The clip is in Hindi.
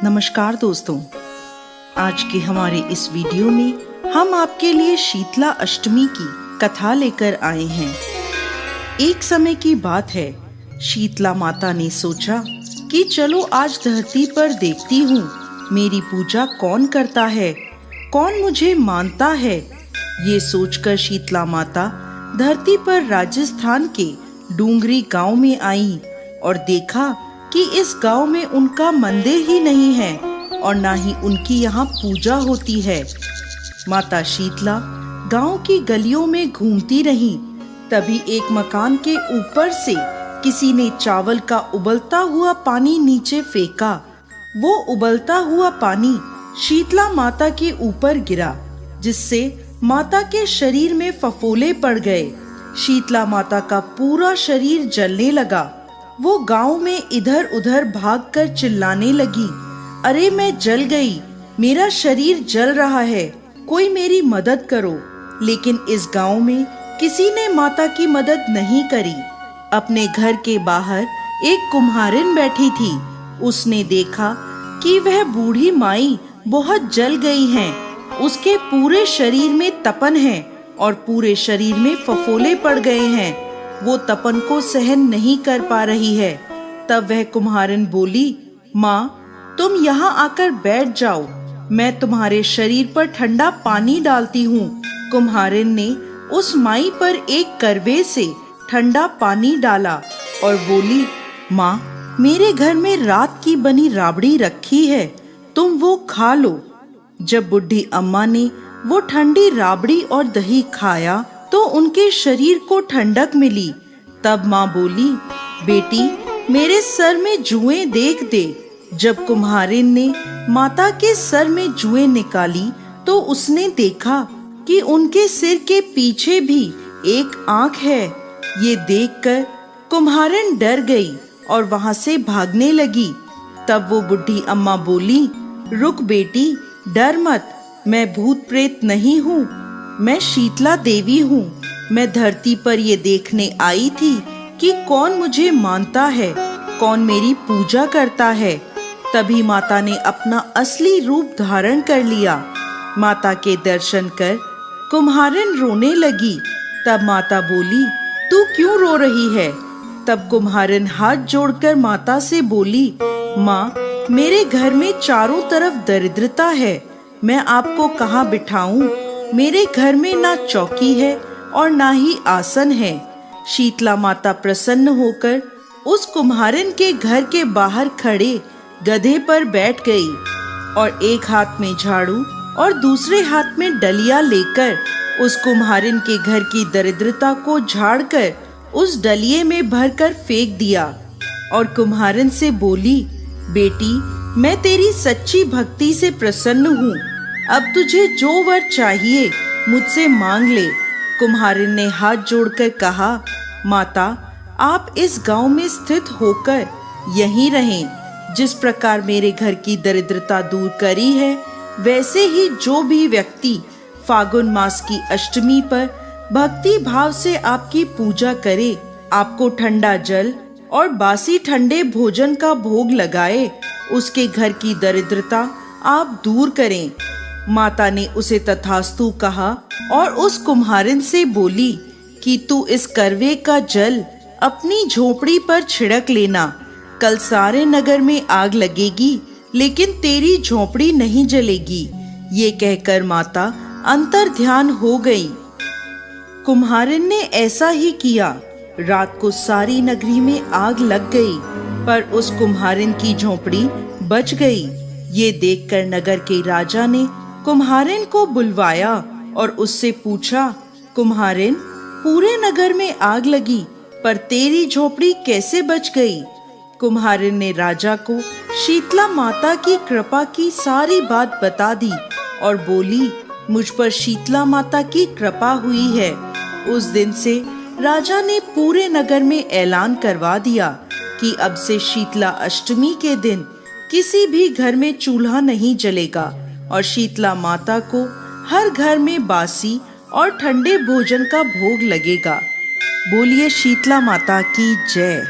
नमस्कार दोस्तों, आज के हमारे इस वीडियो में हम आपके लिए शीतला अष्टमी की कथा लेकर आए हैं। एक समय की बात है, शीतला माता ने सोचा कि चलो आज धरती पर देखती हूँ मेरी पूजा कौन करता है, कौन मुझे मानता है। ये सोचकर शीतला माता धरती पर राजस्थान के डूंगरी गांव में आई और देखा कि इस गांव में उनका मंदिर ही नहीं है और ना ही उनकी यहाँ पूजा होती है। माता शीतला गांव की गलियों में घूमती रही। तभी एक मकान के ऊपर से किसी ने चावल का उबलता हुआ पानी नीचे फेंका। वो उबलता हुआ पानी शीतला माता के ऊपर गिरा, जिससे माता के शरीर में फफोले पड़ गए। शीतला माता का पूरा शरीर जलने लगा। वो गांव में इधर उधर भागकर चिल्लाने लगी, अरे मैं जल गई, मेरा शरीर जल रहा है, कोई मेरी मदद करो। लेकिन इस गांव में किसी ने माता की मदद नहीं करी। अपने घर के बाहर एक कुम्हारिन बैठी थी। उसने देखा कि वह बूढ़ी माई बहुत जल गई हैं। उसके पूरे शरीर में तपन है और पूरे शरीर में फफोले पड़ गए हैं। वो तपन को सहन नहीं कर पा रही है। तब वह कुम्हारिन बोली, माँ तुम यहाँ आकर बैठ जाओ, मैं तुम्हारे शरीर पर ठंडा पानी डालती हूँ। कुम्हारिन ने उस माई पर एक करवे से ठंडा पानी डाला और बोली, माँ मेरे घर में रात की बनी राबड़ी रखी है, तुम वो खा लो। जब बुढ़ी अम्मा ने वो ठंडी राबड़ी और दही खाया तो उनके शरीर को ठंडक मिली। तब माँ बोली, बेटी मेरे सर में जुएं देख दे। जब कुम्हारिन ने माता के सर में जुएं निकाली तो उसने देखा कि उनके सिर के पीछे भी एक आंख है। ये देखकर कुम्हारिन डर गई और वहां से भागने लगी। तब वो बुढ़ी अम्मा बोली, रुक बेटी, डर मत, मैं भूत प्रेत नहीं हूँ, मैं शीतला देवी हूँ। मैं धरती पर ये देखने आई थी कि कौन मुझे मानता है, कौन मेरी पूजा करता है। तभी माता ने अपना असली रूप धारण कर लिया। माता के दर्शन कर कुम्हारिन रोने लगी। तब माता बोली, तू क्यों रो रही है? तब कुम्हारिन हाथ जोड़कर माता से बोली, माँ मेरे घर में चारों तरफ दरिद्रता है, मैं आपको कहाँ बिठाऊं? मेरे घर में ना चौकी है और ना ही आसन है। शीतला माता प्रसन्न होकर उस कुम्हारिन के घर के बाहर खड़े गधे पर बैठ गई और एक हाथ में झाड़ू और दूसरे हाथ में डलिया लेकर उस कुम्हारिन के घर की दरिद्रता को झाड़कर उस डलिये में भरकर फेंक दिया और कुम्हारिन से बोली, बेटी मैं तेरी सच्ची भक्ति से प्रसन्न हूँ, अब तुझे जो वर चाहिए मुझसे मांग ले। कुम्हारिन ने हाथ जोड़कर कहा, माता आप इस गांव में स्थित होकर यहीं रहें। जिस प्रकार मेरे घर की दरिद्रता दूर करी है, वैसे ही जो भी व्यक्ति फागुन मास की अष्टमी पर भक्ति भाव से आपकी पूजा करे, आपको ठंडा जल और बासी ठंडे भोजन का भोग लगाए, उसके घर की दरिद्रता आप दूर करें। माता ने उसे तथास्तु कहा और उस कुम्हारिन से बोली कि तू इस करवे का जल अपनी झोपड़ी पर छिड़क लेना। कल सारे नगर में आग लगेगी लेकिन तेरी झोपड़ी नहीं जलेगी। ये कहकर माता अंतर ध्यान हो गई। कुम्हारिन ने ऐसा ही किया। रात को सारी नगरी में आग लग गई, पर उस कुम्हारिन की झोपड़ी बच गई। ये देखकर नगर के राजा ने कुम्हारिन को बुलवाया और उससे पूछा, कुम्हारिन पूरे नगर में आग लगी पर तेरी झोपड़ी कैसे बच गई? कुम्हारिन ने राजा को शीतला माता की कृपा की सारी बात बता दी और बोली, मुझ पर शीतला माता की कृपा हुई है। उस दिन से राजा ने पूरे नगर में ऐलान करवा दिया कि अब से शीतला अष्टमी के दिन किसी भी घर में चूल्हा नहीं जलेगा और शीतला माता को हर घर में बासी और ठंडे भोजन का भोग लगेगा। बोलिए शीतला माता की जय।